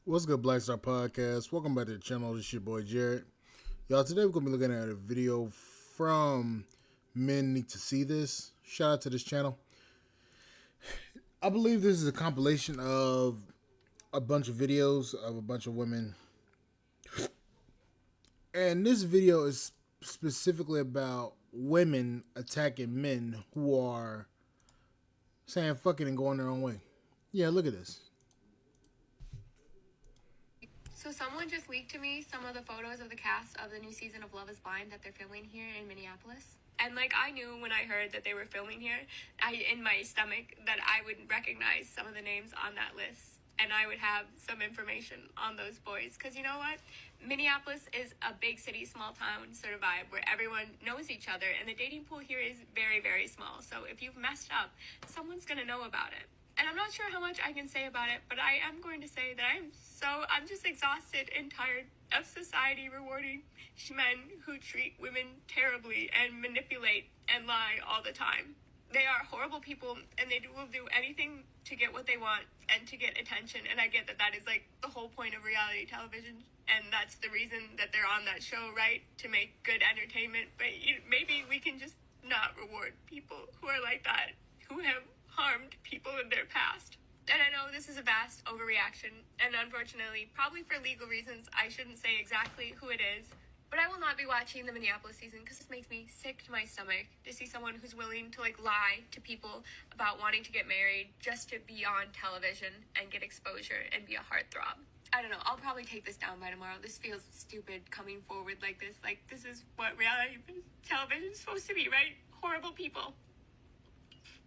What's good, Black Star Podcast? Welcome back to the channel. This is your boy Jared. Y'all, today we're going to be looking at a video from Men Need to See This. Shout out to this channel. I believe this is a compilation of a bunch of videos of a bunch of women. And this video is specifically about women attacking men who are saying fuck it and going their own way. Yeah, look at this. So someone just leaked to me some of the photos of the cast of the new season of Love is Blind that they're filming here in Minneapolis. And I knew when I heard that they were filming here, in my stomach, that I would recognize some of the names on that list. And I would have some information on those boys. Because you know what? Minneapolis is a big city, small town sort of vibe where everyone knows each other. And the dating pool here is very, very small. So if you've messed up, someone's going to know about it. And I'm not sure how much I can say about it, but I am going to say that I'm just exhausted and tired of society rewarding men who treat women terribly and manipulate and lie all the time. They are horrible people, and they will do anything to get what they want and to get attention. And I get that that is the whole point of reality television, and that's the reason that they're on that show, right? To make good entertainment. But maybe we can just not reward people who are like that, who have harmed people in their past. And I know this is a vast overreaction, and unfortunately, probably for legal reasons, I shouldn't say exactly who it is, but I will not be watching the Minneapolis season because it makes me sick to my stomach to see someone who's willing to lie to people about wanting to get married just to be on television and get exposure and be a heartthrob. I don't know, I'll probably take this down by tomorrow. This feels stupid coming forward like this. This is what reality television is supposed to be, right? Horrible people.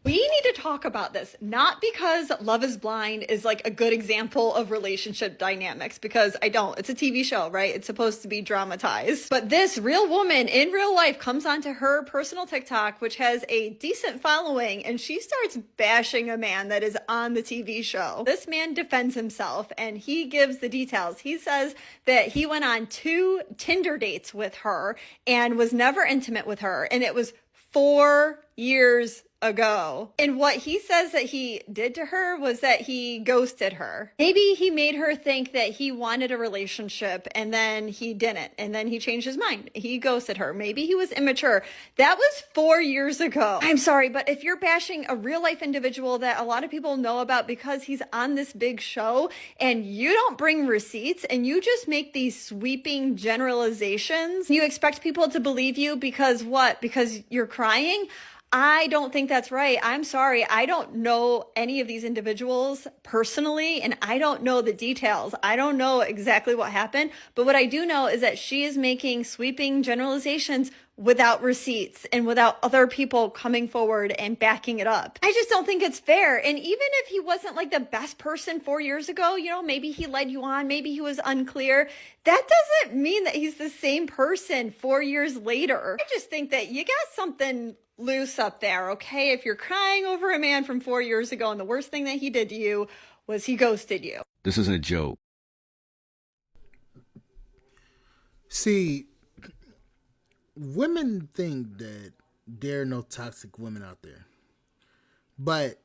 We need to talk about this, not because Love is Blind is a good example of relationship dynamics, because I don't. It's a TV show, right? It's supposed to be dramatized. But this real woman in real life comes onto her personal TikTok, which has a decent following, and she starts bashing a man that is on the TV show. This man defends himself, and he gives the details. He says that he went on 2 Tinder dates with her and was never intimate with her, and it was 4 years ago. And what he says that he did to her was that he ghosted her. Maybe he made her think that he wanted a relationship and then he didn't. And then he changed his mind. He ghosted her. Maybe he was immature. That was 4 years ago. I'm sorry, but if you're bashing a real life individual that a lot of people know about because he's on this big show and you don't bring receipts and you just make these sweeping generalizations, you expect people to believe you because what? Because you're crying? I don't think that's right. I'm sorry. I don't know any of these individuals personally, and I don't know the details. I don't know exactly what happened, but what I do know is that she is making sweeping generalizations without receipts and without other people coming forward and backing it up. I just don't think it's fair. And even if he wasn't the best person 4 years ago, maybe he led you on, maybe he was unclear. That doesn't mean that he's the same person 4 years later. I just think that you got something loose up there, okay? If you're crying over a man from 4 years ago and the worst thing that he did to you was he ghosted you. This isn't a joke. See, women think that there are no toxic women out there. But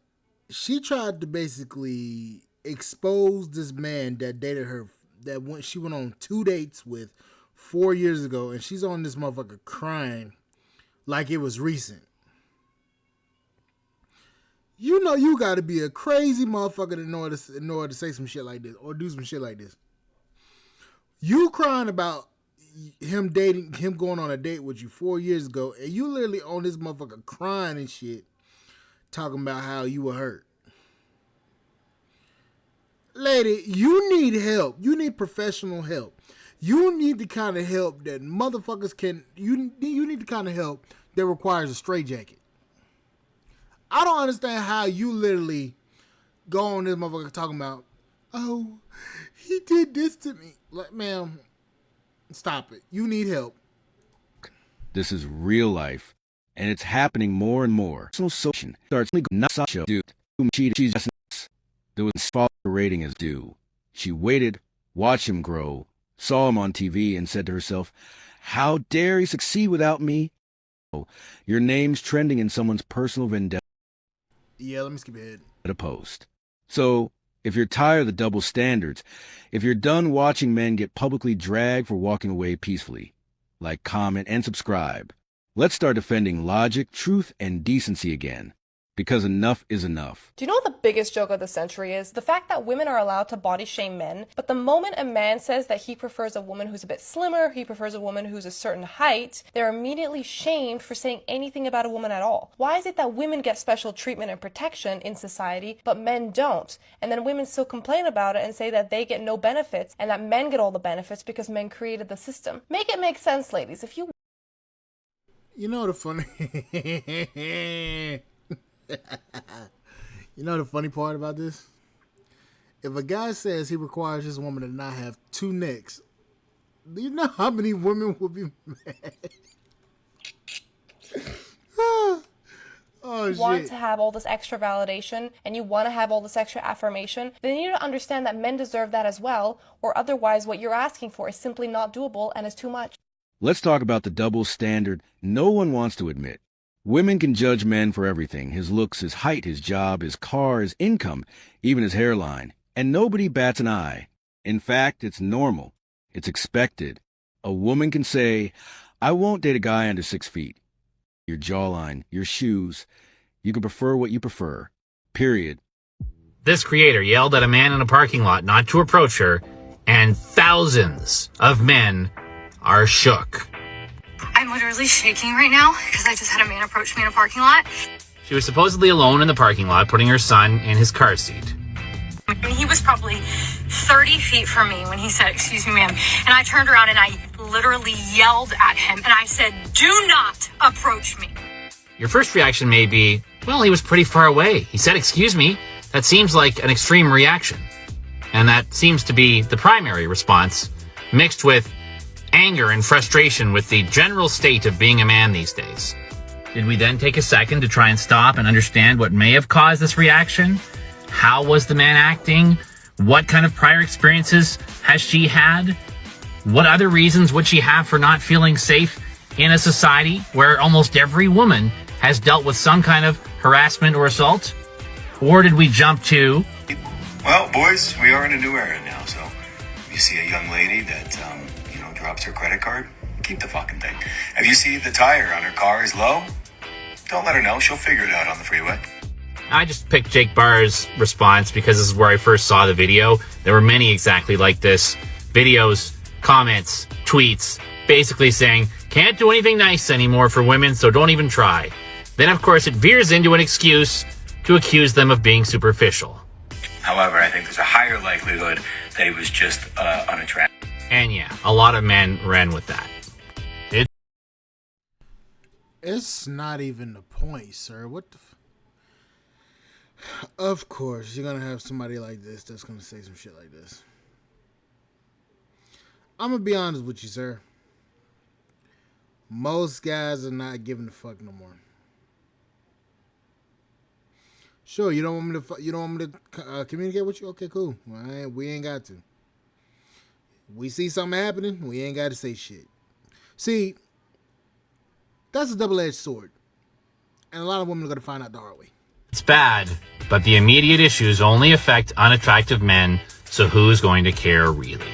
she tried to basically expose this man that dated her, she went on 2 dates with 4 years ago, and she's on this motherfucker crying like it was recent. You gotta be a crazy motherfucker in order to say some shit like this or do some shit like this. You crying about him going on a date with you 4 years ago, and you literally on this motherfucker crying and shit, talking about how you were hurt. Lady, you need help. You need professional help. You need the kind of help that motherfuckers can. You need the kind of help that requires a straitjacket. I don't understand how you literally go on this motherfucker talking about, oh, he did this to me. Ma'am, stop it. You need help. This is real life, and it's happening more and more. Social starts not such a dude whom she's just the father rating is due. She waited, watched him grow, saw him on TV, and said to herself, "How dare he succeed without me?" Your name's trending in someo's personal vendetta. Yeah, let me skip ahead. At a post. So If you're tired of the double standards, if you're done watching men get publicly dragged for walking away peacefully, like, comment, and subscribe. Let's start defending logic, truth, and decency again. Because enough is enough. Do you know what the biggest joke of the century is? The fact that women are allowed to body shame men, but the moment a man says that he prefers a woman who's a bit slimmer, he prefers a woman who's a certain height, they're immediately shamed for saying anything about a woman at all. Why is it that women get special treatment and protection in society, but men don't? And then women still complain about it and say that they get no benefits and that men get all the benefits because men created the system. Make it make sense, ladies. If you know the funny... You know the funny part about this? If a guy says he requires his woman to not have two necks, do you know how many women will be mad? Oh, want shit. to have all this extra validation and you want to have all this extra affirmation, then you need to understand that men deserve that as well, or otherwise what you're asking for is simply not doable and is too much. Let's talk about the double standard no one wants to admit. Women can judge men for everything: his looks, his height, his job, his car, his income, even his hairline. And nobody bats an eye. In fact, it's normal. It's expected. A woman can say, I won't date a guy under 6 feet. Your jawline, your shoes. You can prefer what you prefer. Period. This creator yelled at a man in a parking lot not to approach her, and thousands of men are shook. I'm literally shaking right now because I just had a man approach me in a parking lot. She was supposedly alone in the parking lot, putting her son in his car seat. And he was probably 30 feet from me when he said, "Excuse me, ma'am." And I turned around and I literally yelled at him and I said, "Do not approach me." Your first reaction may be, well, he was pretty far away. He said, "Excuse me." That seems like an extreme reaction. And that seems to be the primary response, mixed with anger and frustration with the general state of being a man these days. Did we then take a second to try and stop and understand what may have caused this reaction? How was the man acting? What kind of prior experiences has she had? What other reasons would she have for not feeling safe in a society where almost every woman has dealt with some kind of harassment or assault? Or did we jump to, well, boys, we are in a new era now, so if you see a young lady that, drops her credit card, keep the fucking thing. If you see the tire on her car is low, don't let her know. She'll figure it out on the freeway. I just picked Jake Barr's response because this is where I first saw the video. There were many exactly like this. Videos, comments, tweets, basically saying, can't do anything nice anymore for women, so don't even try. Then, of course, it veers into an excuse to accuse them of being superficial. However, I think there's a higher likelihood that he was just unattractive. And yeah, a lot of men ran with that. It's not even the point, sir. What the... Of course, you're going to have somebody like this that's going to say some shit like this. I'm going to be honest with you, sir. Most guys are not giving a fuck no more. Sure, you don't want me to communicate with you? Okay, cool. Well, we ain't got to. We see something happening, we ain't got to say shit. See, that's a double-edged sword. And a lot of women are going to find out the hard way. It's bad, but the immediate issues only affect unattractive men, so who's going to care really?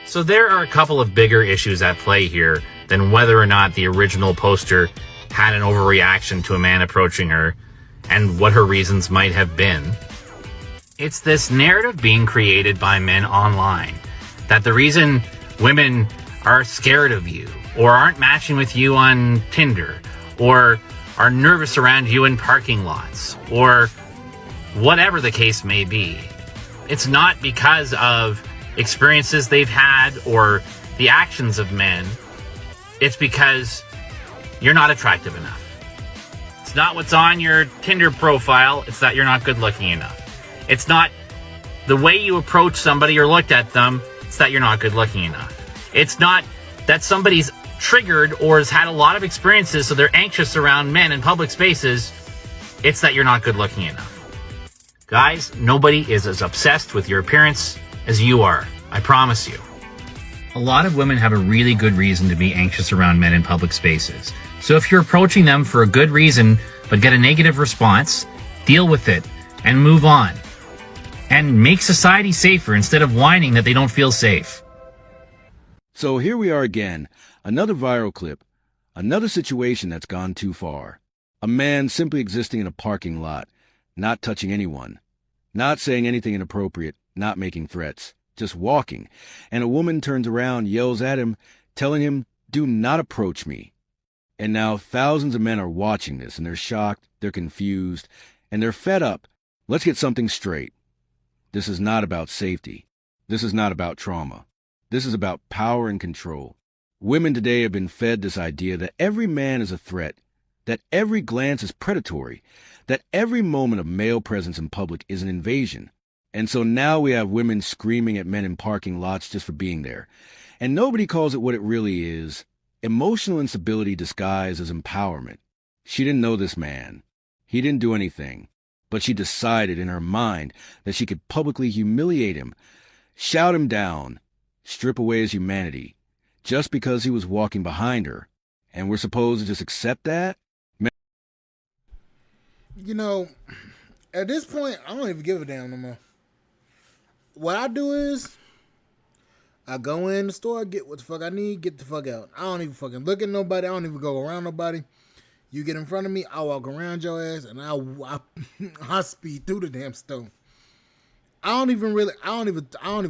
So there are a couple of bigger issues at play here than whether or not the original poster had an overreaction to a man approaching her and what her reasons might have been. It's this narrative being created by men online that the reason women are scared of you or aren't matching with you on Tinder or are nervous around you in parking lots or whatever the case may be, it's not because of experiences they've had or the actions of men. It's because you're not attractive enough. It's not what's on your Tinder profile. It's that you're not good looking enough. It's not the way you approach somebody or looked at them. It's that you're not good looking enough. It's not that somebody's triggered or has had a lot of experiences so they're anxious around men in public spaces. It's that you're not good looking enough. Guys, nobody is as obsessed with your appearance as you are. I promise you. A lot of women have a really good reason to be anxious around men in public spaces. So if you're approaching them for a good reason but get a negative response, deal with it and move on. and make society safer instead of whining that they don't feel safe. So here we are again, another viral clip, another situation that's gone too far. A man simply existing in a parking lot, not touching anyone, not saying anything inappropriate, not making threats, just walking, and a woman turns around, yells at him, telling him, "Do not approach me." And now thousands of men are watching this, and they're shocked, they're confused, and they're fed up. Let's get something straight. This is not about safety. This is not about trauma. This is about power and control. Women today have been fed this idea that every man is a threat, that every glance is predatory, that every moment of male presence in public is an invasion. And so now we have women screaming at men in parking lots just for being there. And nobody calls it what it really is: emotional instability disguised as empowerment. She didn't know this man. He didn't do anything. But she decided in her mind that she could publicly humiliate him, shout him down, strip away his humanity, just because he was walking behind her. And we're supposed to just accept that? You know, at this point, I don't even give a damn no more. What I do is, I go in the store, get what the fuck I need, get the fuck out. I don't even fucking look at nobody. I don't even go around nobody. You get in front of me, I walk around your ass, and I speed through the damn store. I don't even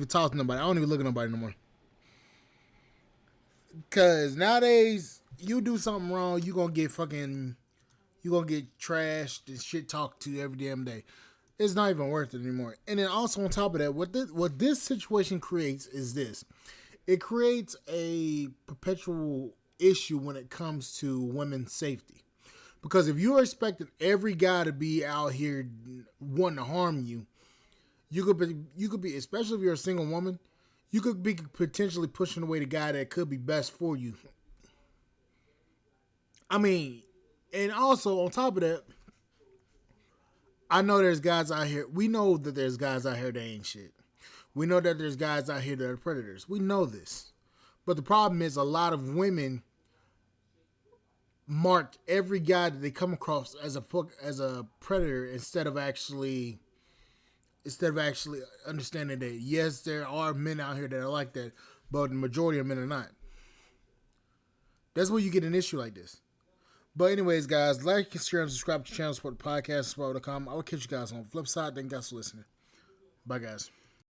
talk to nobody. I don't even look at nobody no more. Cause nowadays, you do something wrong, you gonna get trashed and shit talked to every damn day. It's not even worth it anymore. And then also on top of that, what this situation creates is this. It creates a perpetual issue when it comes to women's safety. Because if you're expecting every guy to be out here wanting to harm you, you could be, especially if you're a single woman, you could be potentially pushing away the guy that could be best for you. I mean, and also on top of that, I know there's guys out here. We know that there's guys out here that ain't shit. We know that there's guys out here that are predators. We know this. But the problem is a lot of women mark every guy that they come across as a predator instead of actually understanding that yes, there are men out here that are like that, but the majority of men are not. That's where you get an issue like this. But anyways, guys, like, share, and subscribe to the channel, support the podcast, support.com. I will catch you guys on the flip side. Thank you guys for listening. Bye, guys.